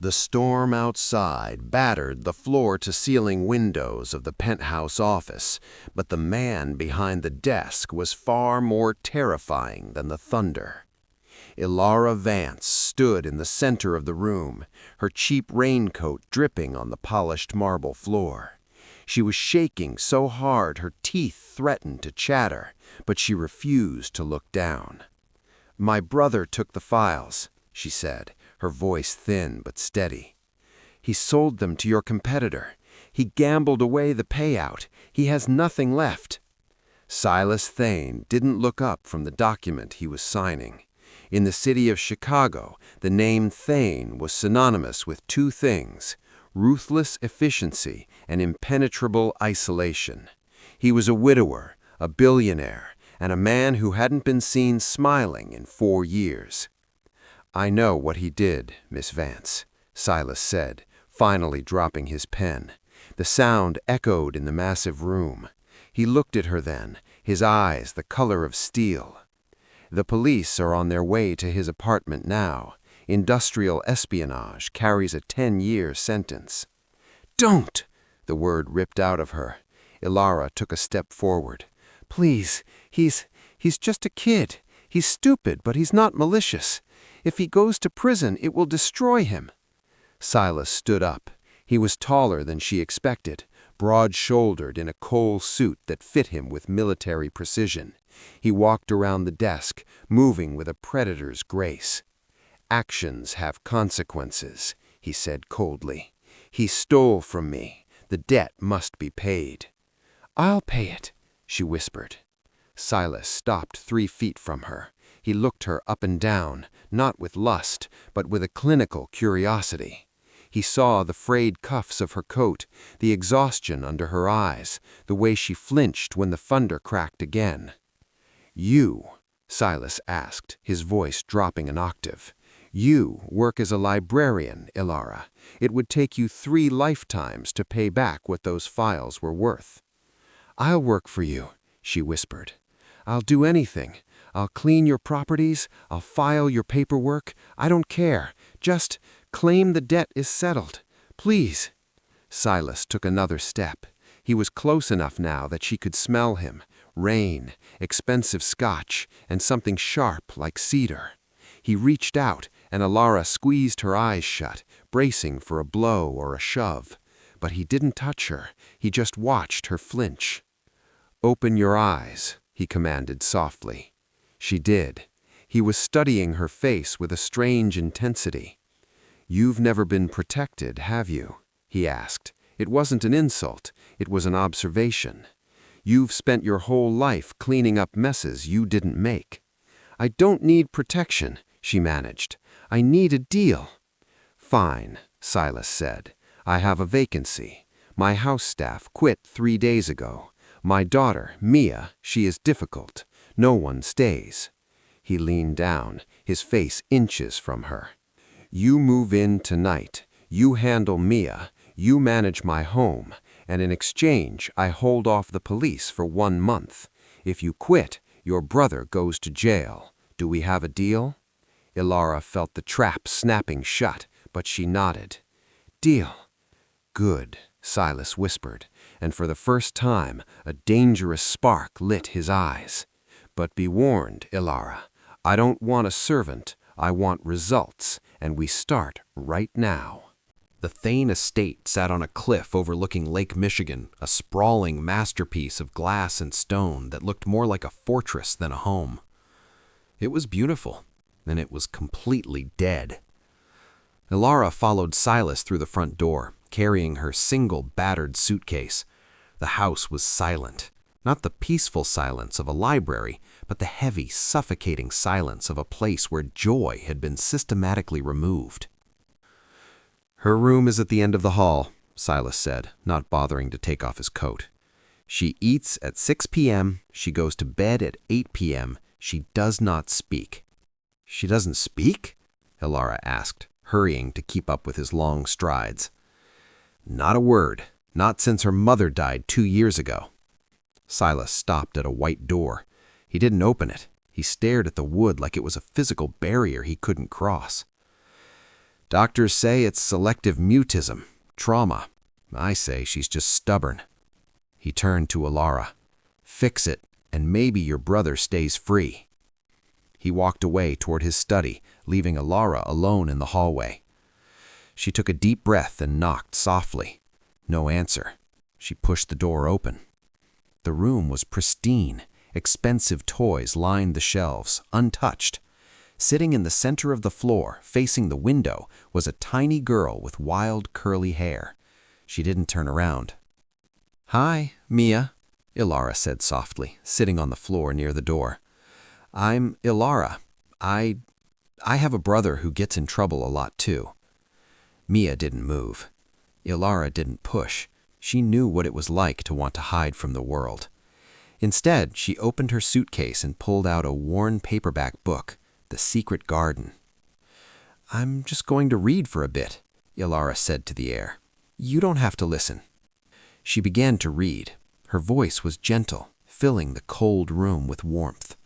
The storm outside battered the floor-to-ceiling windows of the penthouse office, but the man behind the desk was far more terrifying than the thunder. Elara Vance stood in the center of the room, her cheap raincoat dripping on the polished marble floor. She was shaking so hard her teeth threatened to chatter, but she refused to look down. "My brother took the files," she said, her voice thin but steady. "He sold them to your competitor. He gambled away the payout. He has nothing left." Silas Thane didn't look up from the document he was signing. In the city of Chicago, the name Thane was synonymous with two things: ruthless efficiency and impenetrable isolation. He was a widower, a billionaire, and a man who hadn't been seen smiling in 4 years. "I know what he did, Miss Vance," Silas said, finally dropping his pen. The sound echoed in the massive room. He looked at her then, his eyes the color of steel. "The police are on their way to his apartment now. Industrial espionage carries a 10-year sentence." "Don't!" the word ripped out of her. Elara took a step forward. "Please, he's just a kid. He's stupid, but he's not malicious. If he goes to prison, it will destroy him." Silas stood up. He was taller than she expected, broad-shouldered in a coal suit that fit him with military precision. He walked around the desk, moving with a predator's grace. "Actions have consequences," he said coldly. "He stole from me. The debt must be paid." "I'll pay it," she whispered. Silas stopped 3 feet from her. He looked her up and down, not with lust, but with a clinical curiosity. He saw the frayed cuffs of her coat, the exhaustion under her eyes, the way she flinched when the thunder cracked again. "You," Silas asked, his voice dropping an octave, "you work as a librarian, Elara. It would take you 3 lifetimes to pay back what those files were worth." "I'll work for you," she whispered. "I'll do anything. I'll clean your properties. I'll file your paperwork. I don't care. Just claim the debt is settled. Please." Silas took another step. He was close enough now that she could smell him. Rain, expensive scotch, and something sharp like cedar. He reached out, and Elara squeezed her eyes shut, bracing for a blow or a shove. But he didn't touch her. He just watched her flinch. "Open your eyes," he commanded softly. She did. He was studying her face with a strange intensity. "You've never been protected, have you?" he asked. It wasn't an insult. It was an observation. "You've spent your whole life cleaning up messes you didn't make." "I don't need protection," she managed. "I need a deal." "Fine," Silas said. "I have a vacancy. My house staff quit 3 days ago. My daughter, Mia, she is difficult. No one stays." He leaned down, his face inches from her. "You move in tonight. You handle Mia. You manage my home. And in exchange, I hold off the police for 1 month. If you quit, your brother goes to jail. Do we have a deal?" Elara felt the trap snapping shut, but she nodded. "Deal." "Good," Silas whispered, and for the first time, a dangerous spark lit his eyes. "But be warned, Elara. I don't want a servant. I want results, and we start right now." The Thane estate sat on a cliff overlooking Lake Michigan, a sprawling masterpiece of glass and stone that looked more like a fortress than a home. It was beautiful, and it was completely dead. Elara followed Silas through the front door, carrying her single battered suitcase. The house was silent. Not the peaceful silence of a library, but the heavy, suffocating silence of a place where joy had been systematically removed. "Her room is at the end of the hall," Silas said, not bothering to take off his coat. "She eats at 6 p.m., she goes to bed at 8 p.m., she does not speak." "She doesn't speak?" Elara asked, hurrying to keep up with his long strides. "Not a word, not since her mother died 2 years ago." Silas stopped at a white door. He didn't open it. He stared at the wood like it was a physical barrier he couldn't cross. Doctors say it's selective mutism, trauma. I say she's just stubborn. He turned to Elara. Fix it, and maybe your brother stays free. He walked away toward his study, leaving Elara alone in the hallway. She took a deep breath and knocked softly. No answer. She pushed the door open. The room was pristine. Expensive toys lined the shelves, untouched. Sitting in the center of the floor, facing the window, was a tiny girl with wild, curly hair. She didn't turn around. "Hi, Mia," Elara said softly, sitting on the floor near the door. "I'm Elara. I have a brother who gets in trouble a lot too." Mia didn't move. Elara didn't push. She knew what it was like to want to hide from the world. Instead, she opened her suitcase and pulled out a worn paperback book, The Secret Garden. "I'm just going to read for a bit," Elara said to the air. "You don't have to listen." She began to read. Her voice was gentle, filling the cold room with warmth.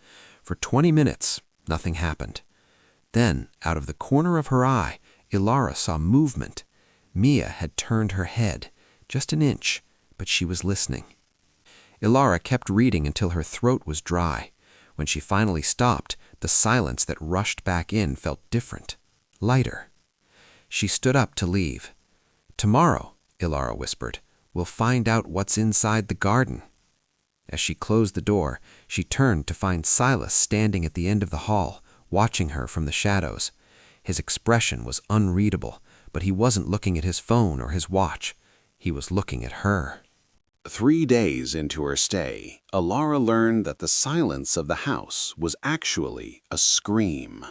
For 20 minutes, nothing happened. Then, out of the corner of her eye, Elara saw movement. Mia had turned her head, just an inch, but she was listening. Elara kept reading until her throat was dry. When she finally stopped, the silence that rushed back in felt different, lighter. She stood up to leave. "Tomorrow," Elara whispered, "we'll find out what's inside the garden." As she closed the door, she turned to find Silas standing at the end of the hall, watching her from the shadows. His expression was unreadable, but he wasn't looking at his phone or his watch. He was looking at her. 3 days into her stay, Elara learned that the silence of the house was actually a scream.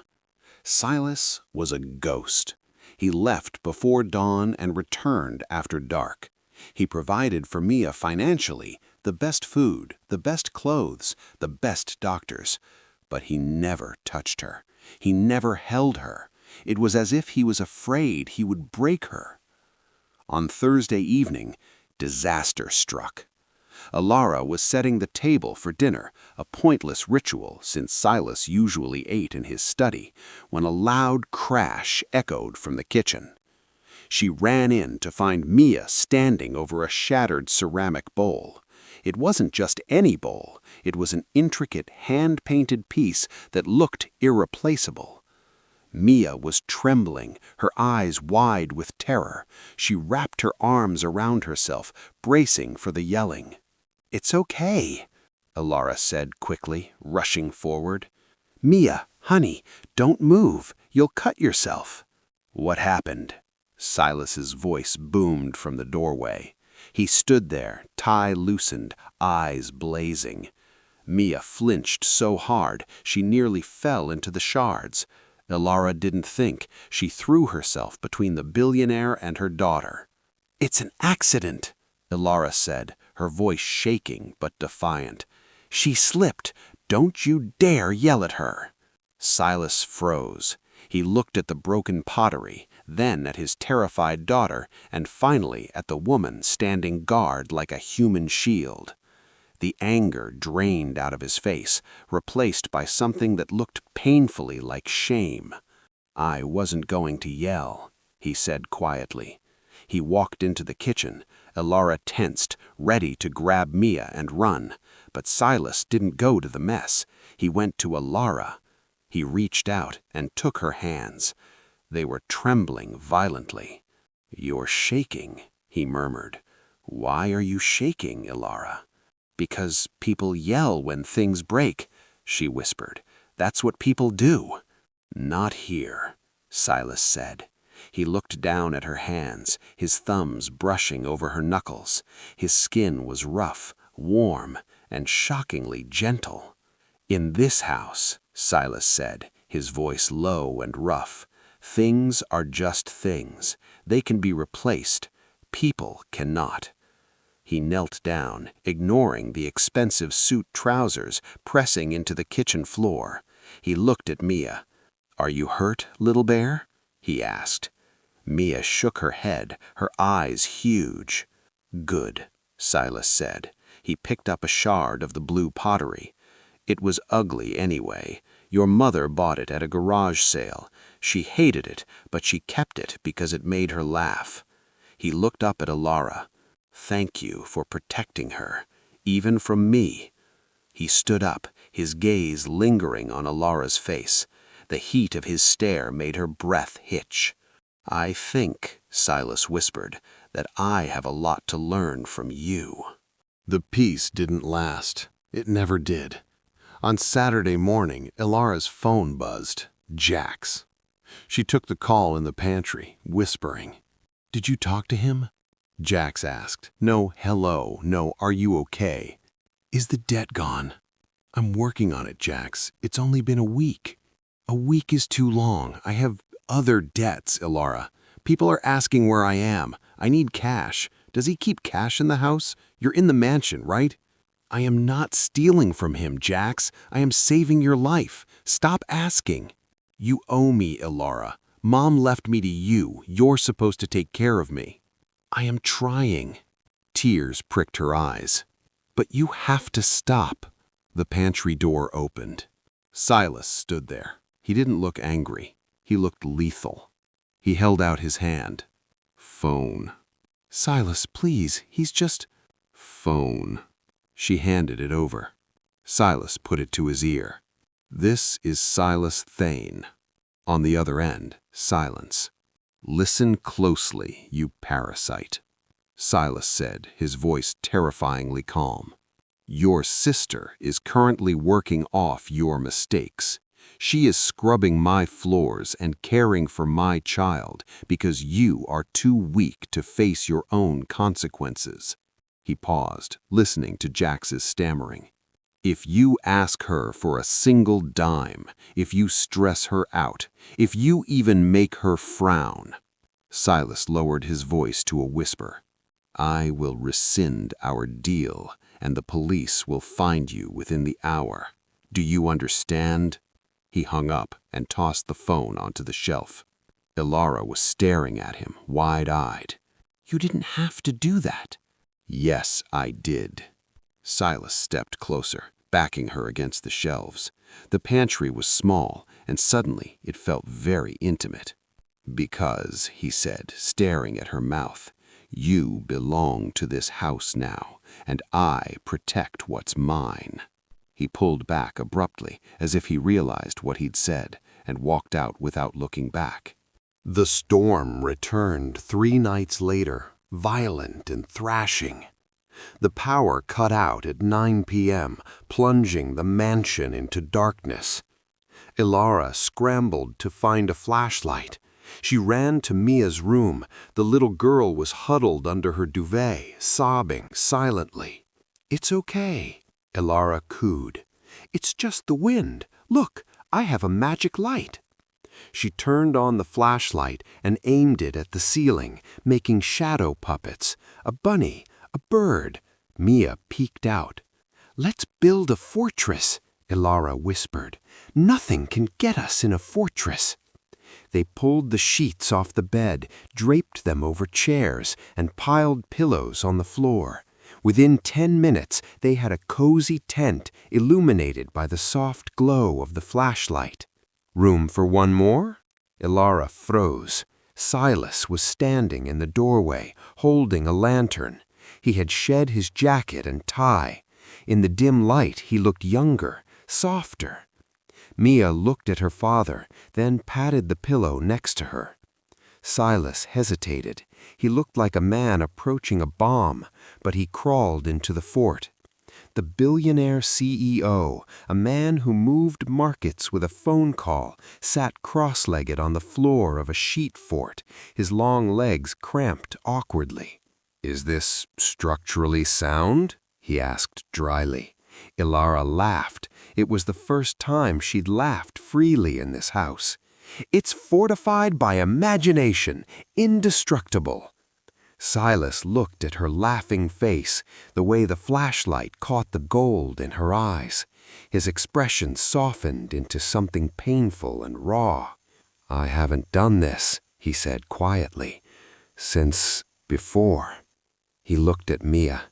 Silas was a ghost. He left before dawn and returned after dark. He provided for Mia financially, the best food, the best clothes, the best doctors. But he never touched her. He never held her. It was as if he was afraid he would break her. On Thursday evening, disaster struck. Elara was setting the table for dinner, a pointless ritual since Silas usually ate in his study, when a loud crash echoed from the kitchen. She ran in to find Mia standing over a shattered ceramic bowl. It wasn't just any bowl. It was an intricate, hand-painted piece that looked irreplaceable. Mia was trembling, her eyes wide with terror. She wrapped her arms around herself, bracing for the yelling. "It's okay," Elara said quickly, rushing forward. "Mia, honey, don't move. You'll cut yourself." "What happened?" Silas's voice boomed from the doorway. He stood there, tie loosened, eyes blazing. Mia flinched so hard she nearly fell into the shards. Elara didn't think. She threw herself between the billionaire and her daughter. "It's an accident," Elara said, her voice shaking but defiant. "She slipped. Don't you dare yell at her." Silas froze. He looked at the broken pottery, then at his terrified daughter, and finally at the woman standing guard like a human shield. The anger drained out of his face, replaced by something that looked painfully like shame. "I wasn't going to yell," he said quietly. He walked into the kitchen. Elara tensed, ready to grab Mia and run. But Silas didn't go to the mess. He went to Elara. He reached out and took her hands. They were trembling violently. "You're shaking," he murmured. "Why are you shaking, Elara?" "Because people yell when things break," she whispered. "That's what people do." "Not here," Silas said. He looked down at her hands, his thumbs brushing over her knuckles. His skin was rough, warm, and shockingly gentle. "In this house," Silas said, his voice low and rough, "things are just things. They can be replaced. People cannot." He knelt down, ignoring the expensive suit trousers pressing into the kitchen floor. He looked at Mia. "Are you hurt, little bear?" he asked. Mia shook her head, her eyes huge. "Good," Silas said. He picked up a shard of the blue pottery. "It was ugly anyway. Your mother bought it at a garage sale. She hated it, but she kept it because it made her laugh." He looked up at Elara. "Thank you for protecting her, even from me." He stood up, his gaze lingering on Elara's face. The heat of his stare made her breath hitch. "I think," Silas whispered, "that I have a lot to learn from you." The peace didn't last. It never did. On Saturday morning, Elara's phone buzzed. Jax. She took the call in the pantry, whispering. "Did you talk to him?" Jax asked. "No hello, no are you okay?" "Is the debt gone?" "I'm working on it, Jax. It's only been a week." "A week is too long. I have other debts, Elara. People are asking where I am. I need cash. Does he keep cash in the house? You're in the mansion, right?" "I am not stealing from him, Jax. I am saving your life. Stop asking." "You owe me, Elara. Mom left me to you. You're supposed to take care of me." "I am trying." Tears pricked her eyes. "But you have to stop." The pantry door opened. Silas stood there. He didn't look angry. He looked lethal. He held out his hand. "Phone." "Silas, please, he's just—" "Phone." She handed it over. Silas put it to his ear. "This is Silas Thane." On the other end, silence. "Listen closely, you parasite," Silas said, his voice terrifyingly calm. "Your sister is currently working off your mistakes. She is scrubbing my floors and caring for my child because you are too weak to face your own consequences." He paused, listening to Jax's stammering. "If you ask her for a single dime, if you stress her out, if you even make her frown," Silas lowered his voice to a whisper, "I will rescind our deal, and the police will find you within the hour. Do you understand?" He hung up and tossed the phone onto the shelf. Elara was staring at him, wide-eyed. "You didn't have to do that." "Yes, I did." Silas stepped closer, backing her against the shelves. The pantry was small, and suddenly it felt very intimate. "Because," he said, staring at her mouth, "you belong to this house now, and I protect what's mine." He pulled back abruptly, as if he realized what he'd said, and walked out without looking back. The storm returned 3 nights later, violent and thrashing. The power cut out at 9 p.m., plunging the mansion into darkness. Elara scrambled to find a flashlight. She ran to Mia's room. The little girl was huddled under her duvet, sobbing silently. "It's okay," Elara cooed. "It's just the wind. Look, I have a magic light." She turned on the flashlight and aimed it at the ceiling, making shadow puppets, a bunny, a bird. Mia peeked out. "Let's build a fortress," Elara whispered. "Nothing can get us in a fortress." They pulled the sheets off the bed, draped them over chairs, and piled pillows on the floor. Within 10 minutes, they had a cozy tent illuminated by the soft glow of the flashlight. "Room for one more?" Elara froze. Silas was standing in the doorway, holding a lantern. He had shed his jacket and tie. In the dim light, he looked younger, softer. Mia looked at her father, then patted the pillow next to her. Silas hesitated. He looked like a man approaching a bomb, but he crawled into the fort. The billionaire CEO, a man who moved markets with a phone call, sat cross-legged on the floor of a sheet fort, his long legs cramped awkwardly. "Is this structurally sound?" he asked dryly. Elara laughed. It was the first time she'd laughed freely in this house. "It's fortified by imagination, indestructible." Silas looked at her laughing face, the way the flashlight caught the gold in her eyes. His expression softened into something painful and raw. "I haven't done this," he said quietly, "since before." He looked at Mia.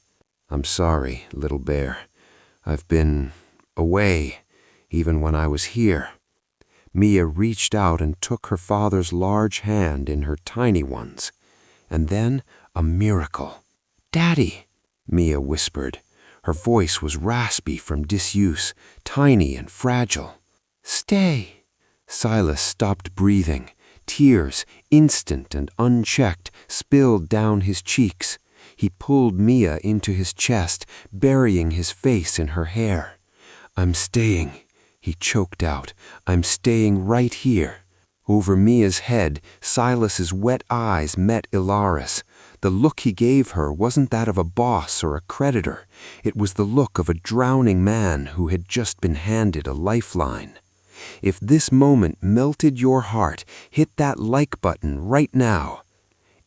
"I'm sorry, little bear. I've been away. even when I was here." Mia reached out and took her father's large hand in her tiny ones. And then a miracle. "Daddy," Mia whispered. Her voice was raspy from disuse, tiny and fragile. "Stay." Silas stopped breathing. Tears, instant and unchecked, spilled down his cheeks. He pulled Mia into his chest, burying his face in her hair. "I'm staying," he choked out. "I'm staying right here." Over Mia's head, Silas's wet eyes met Elara's. The look he gave her wasn't that of a boss or a creditor. It was the look of a drowning man who had just been handed a lifeline. If this moment melted your heart, hit that like button right now.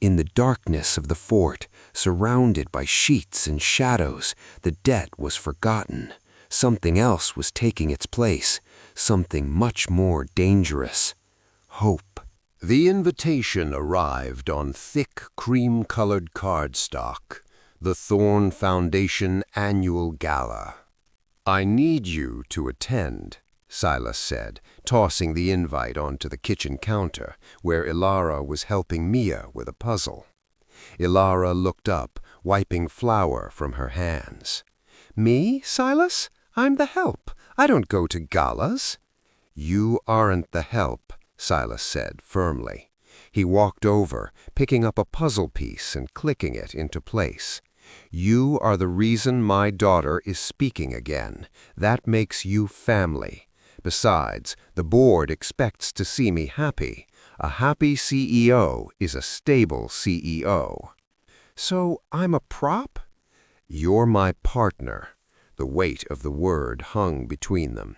In the darkness of the fort, surrounded by sheets and shadows, the debt was forgotten. Something else was taking its place, something much more dangerous. Hope. The invitation arrived on thick cream-colored cardstock, the Thorn Foundation Annual Gala. "I need you to attend," Silas said, tossing the invite onto the kitchen counter, where Elara was helping Mia with a puzzle. Elara looked up, wiping flour from her hands. "Me, Silas? I'm the help. I don't go to galas." "You aren't the help," Silas said firmly. He walked over, picking up a puzzle piece and clicking it into place. "You are the reason my daughter is speaking again. That makes you family. Besides, the board expects to see me happy. A happy CEO is a stable CEO. So I'm a prop? You're my partner." The weight of the word hung between them.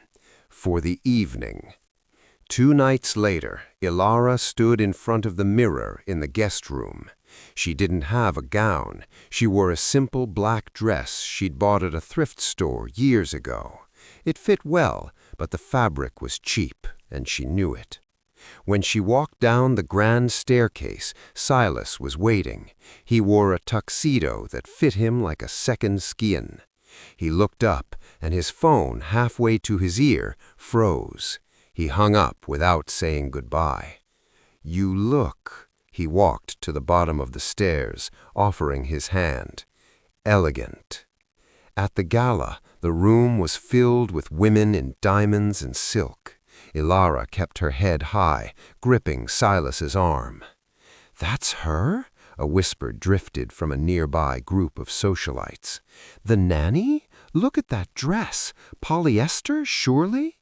"For the evening." 2 nights later, Elara stood in front of the mirror in the guest room. She didn't have a gown. She wore a simple black dress she'd bought at a thrift store years ago. It fit well, but the fabric was cheap, and she knew it. When she walked down the grand staircase, Silas was waiting. He wore a tuxedo that fit him like a second skin. He looked up, and his phone, halfway to his ear, froze. He hung up without saying goodbye. "You look." He walked to the bottom of the stairs, offering his hand. "Elegant." At the gala, the room was filled with women in diamonds and silk. Elara kept her head high, gripping Silas's arm. "That's her?" a whisper drifted from a nearby group of socialites. "The nanny? Look at that dress. Polyester, surely?"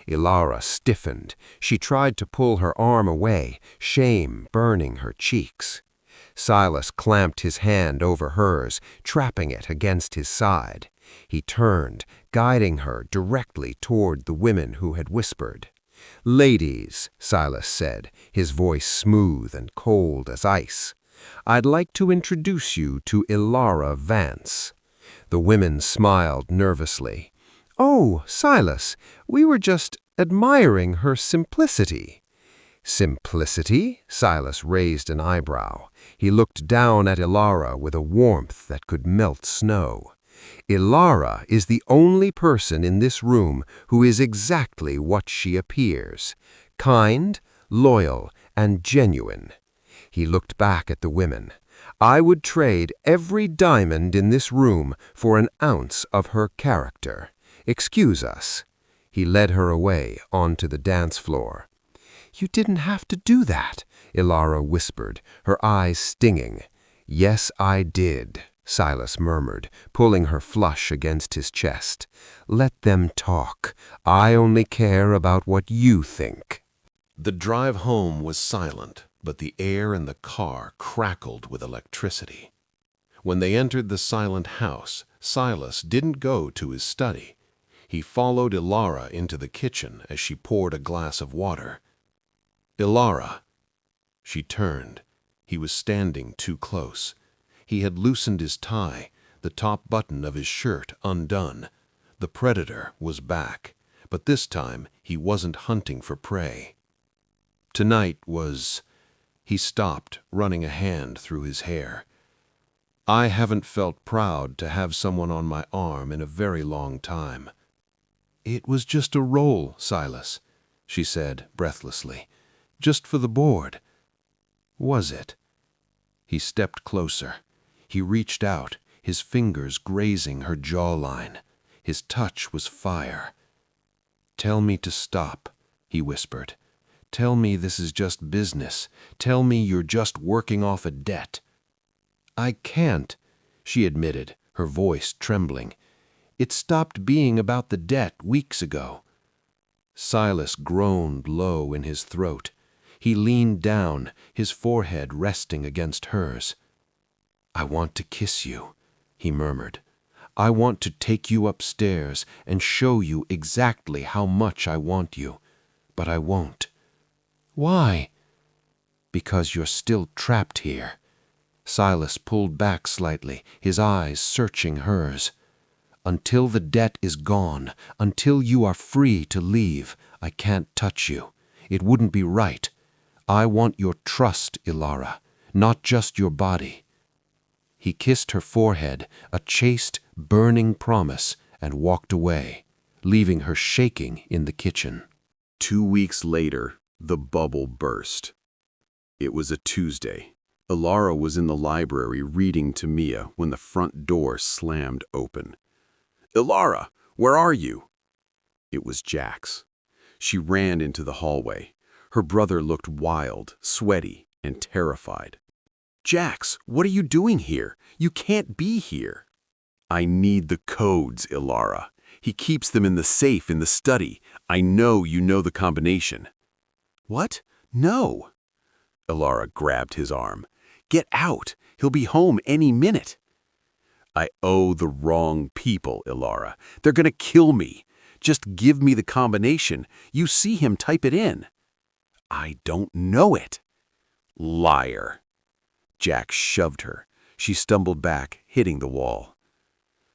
Elara stiffened. She tried to pull her arm away, shame burning her cheeks. Silas clamped his hand over hers, trapping it against his side. He turned, guiding her directly toward the women who had whispered. "Ladies," Silas said, his voice smooth and cold as ice, "I'd like to introduce you to Elara Vance." The women smiled nervously. "Oh, Silas, we were just admiring her simplicity." "Simplicity?" Silas raised an eyebrow. He looked down at Elara with a warmth that could melt snow. "Elara is the only person in this room who is exactly what she appears. Kind, loyal, and genuine." He looked back at the women. "I would trade every diamond in this room for an ounce of her character. Excuse us." He led her away onto the dance floor. "You didn't have to do that," Elara whispered, her eyes stinging. "Yes, I did," Silas murmured, pulling her flush against his chest. "Let them talk. I only care about what you think." The drive home was silent, but the air in the car crackled with electricity. When they entered the silent house, Silas didn't go to his study. He followed Elara into the kitchen as she poured a glass of water. "Elara." She turned. He was standing too close. He had loosened his tie, the top button of his shirt undone. The predator was back, but this time he wasn't hunting for prey. Tonight was... He stopped, running a hand through his hair. "I haven't felt proud to have someone on my arm in a very long time." "It was just a role, Silas," she said breathlessly. "Just for the board." "Was it?" He stepped closer. He reached out, his fingers grazing her jawline. His touch was fire. "Tell me to stop," he whispered. "Tell me this is just business. Tell me you're just working off a debt." "I can't," she admitted, her voice trembling. "It stopped being about the debt weeks ago." Silas groaned low in his throat. He leaned down, his forehead resting against hers. "I want to kiss you," he murmured. "I want to take you upstairs and show you exactly how much I want you. But I won't." "Why?" "Because you're still trapped here." Silas pulled back slightly, his eyes searching hers. "Until the debt is gone, until you are free to leave, I can't touch you. It wouldn't be right. I want your trust, Elara, not just your body." He kissed her forehead, a chaste, burning promise, and walked away, leaving her shaking in the kitchen. 2 weeks later, the bubble burst. It was a Tuesday. Elara was in the library reading to Mia when the front door slammed open. "Elara, where are you?" It was Jax. She ran into the hallway. Her brother looked wild, sweaty, and terrified. "Jax, what are you doing here? You can't be here." "I need the codes, Elara. He keeps them in the safe in the study. I know you know the combination." "What? No." Elara grabbed his arm. "Get out. He'll be home any minute." "I owe the wrong people, Elara. They're gonna kill me. Just give me the combination. You see him type it in." "I don't know it." "Liar." Jack shoved her. She stumbled back, hitting the wall.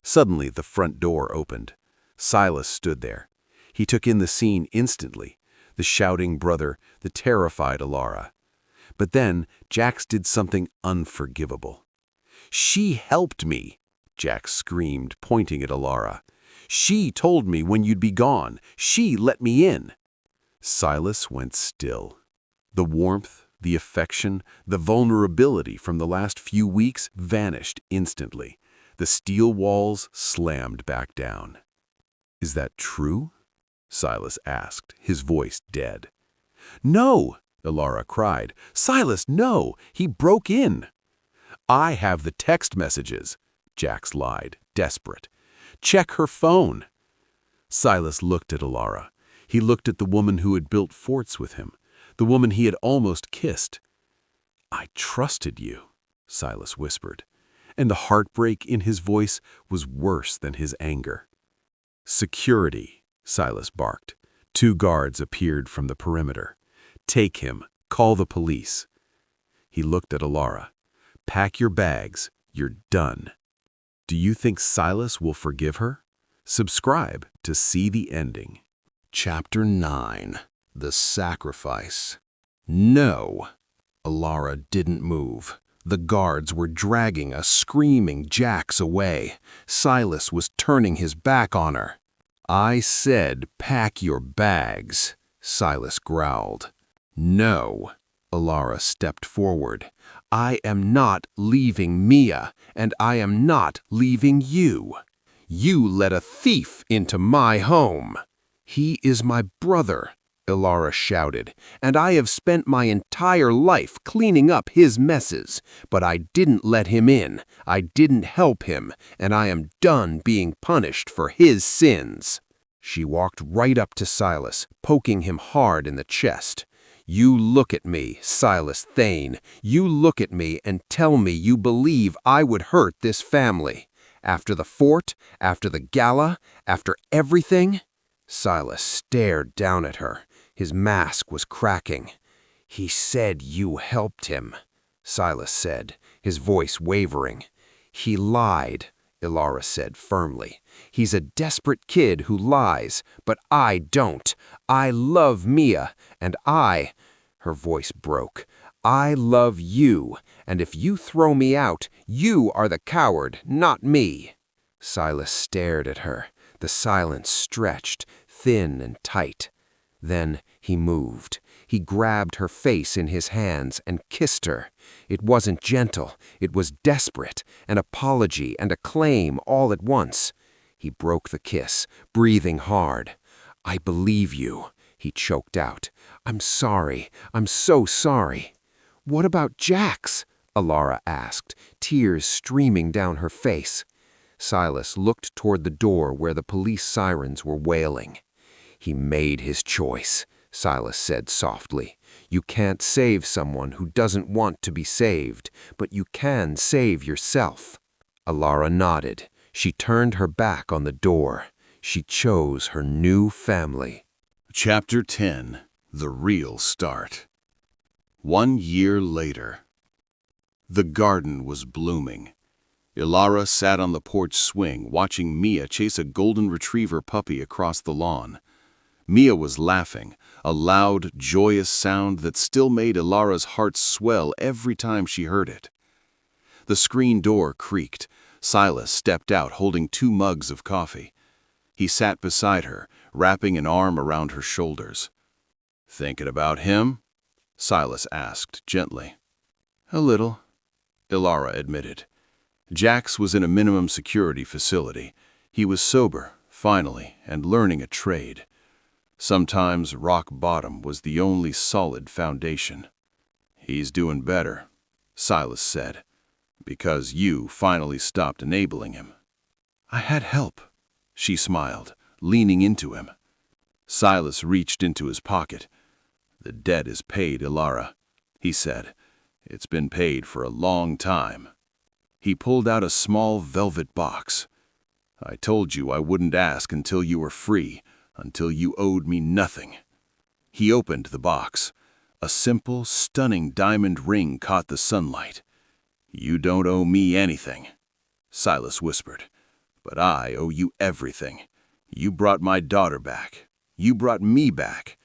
Suddenly, the front door opened. Silas stood there. He took in the scene instantly, the shouting brother, the terrified Elara. But then, Jax did something unforgivable. "She helped me," Jax screamed, pointing at Elara. "She told me when you'd be gone. She let me in." Silas went still. The warmth, the affection, the vulnerability from the last few weeks vanished instantly. The steel walls slammed back down. "Is that true?" Silas asked, his voice dead. "No!" Elara cried. "Silas, no! He broke in." "I have the text messages," Jax lied, desperate. "Check her phone." Silas looked at Elara. He looked at the woman who had built forts with him, the woman he had almost kissed. "I trusted you," Silas whispered, and the heartbreak in his voice was worse than his anger. "Security," Silas barked. 2 guards appeared from the perimeter. "Take him. Call the police." He looked at Elara. "Pack your bags. You're done." Do you think Silas will forgive her? Subscribe to see the ending. Chapter 9. The Sacrifice. No. Elara didn't move. The guards were dragging a screaming Jax away. Silas was turning his back on her. "I said pack your bags," Silas growled. "No." Elara stepped forward. "I am not leaving Mia, and I am not leaving you. You let a thief into my home." "He is my brother," Elara shouted, "and I have spent my entire life cleaning up his messes. But I didn't let him in, I didn't help him, and I am done being punished for his sins." She walked right up to Silas, poking him hard in the chest. "You look at me, Silas Thane. You look at me and tell me you believe I would hurt this family. After the fort, after the gala, after everything?" Silas stared down at her. His mask was cracking. "He said you helped him," Silas said, his voice wavering. "He lied," Elara said firmly. "He's a desperate kid who lies, but I don't. I love Mia, and her voice broke, "I love you, and if you throw me out, you are the coward, not me." Silas stared at her. The silence stretched, thin and tight. Then he moved. He grabbed her face in his hands and kissed her. It wasn't gentle. It was desperate, an apology and a claim all at once. He broke the kiss, breathing hard. "I believe you," he choked out. "I'm sorry. I'm so sorry." "What about Jax?" Elara asked, tears streaming down her face. Silas looked toward the door where the police sirens were wailing. "He made his choice," Silas said softly. "You can't save someone who doesn't want to be saved, but you can save yourself." Elara nodded. She turned her back on the door. She chose her new family. Chapter 10. The Real Start. 1 year later. The garden was blooming. Elara sat on the porch swing, watching Mia chase a golden retriever puppy across the lawn. Mia was laughing, a loud, joyous sound that still made Elara's heart swell every time she heard it. The screen door creaked. Silas stepped out holding 2 mugs of coffee. He sat beside her, wrapping an arm around her shoulders. "Thinking about him?" Silas asked gently. "A little," Elara admitted. Jax was in a minimum security facility. He was sober, finally, and learning a trade. Sometimes rock bottom was the only solid foundation. "He's doing better," Silas said, "because you finally stopped enabling him." "I had help," she smiled, leaning into him. Silas reached into his pocket. "The debt is paid, Elara," he said. "It's been paid for a long time." He pulled out a small velvet box. "I told you I wouldn't ask until you were free, until you owed me nothing." He opened the box. A simple, stunning diamond ring caught the sunlight. "You don't owe me anything," Silas whispered. "But I owe you everything. You brought my daughter back. You brought me back.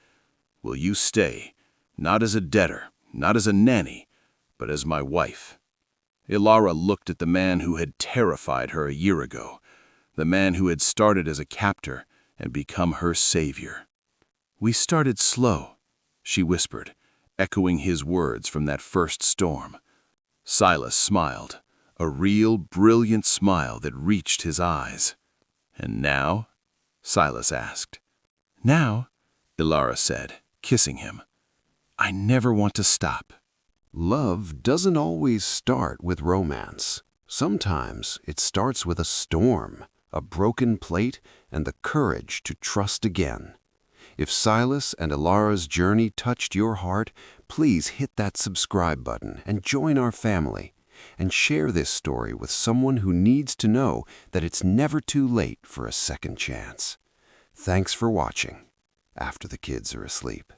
Will you stay, not as a debtor, not as a nanny, but as my wife?" Elara looked at the man who had terrified her a year ago, the man who had started as a captor and become her savior. "We started slow," she whispered, echoing his words from that first storm. Silas smiled, a real, brilliant smile that reached his eyes. "And now?" Silas asked. "Now," Elara said, kissing him, "I never want to stop." Love doesn't always start with romance. Sometimes it starts with a storm, a broken plate, and the courage to trust again. If Silas and Elara's journey touched your heart, please hit that subscribe button and join our family. And share this story with someone who needs to know that it's never too late for a second chance. Thanks for watching, after the kids are asleep.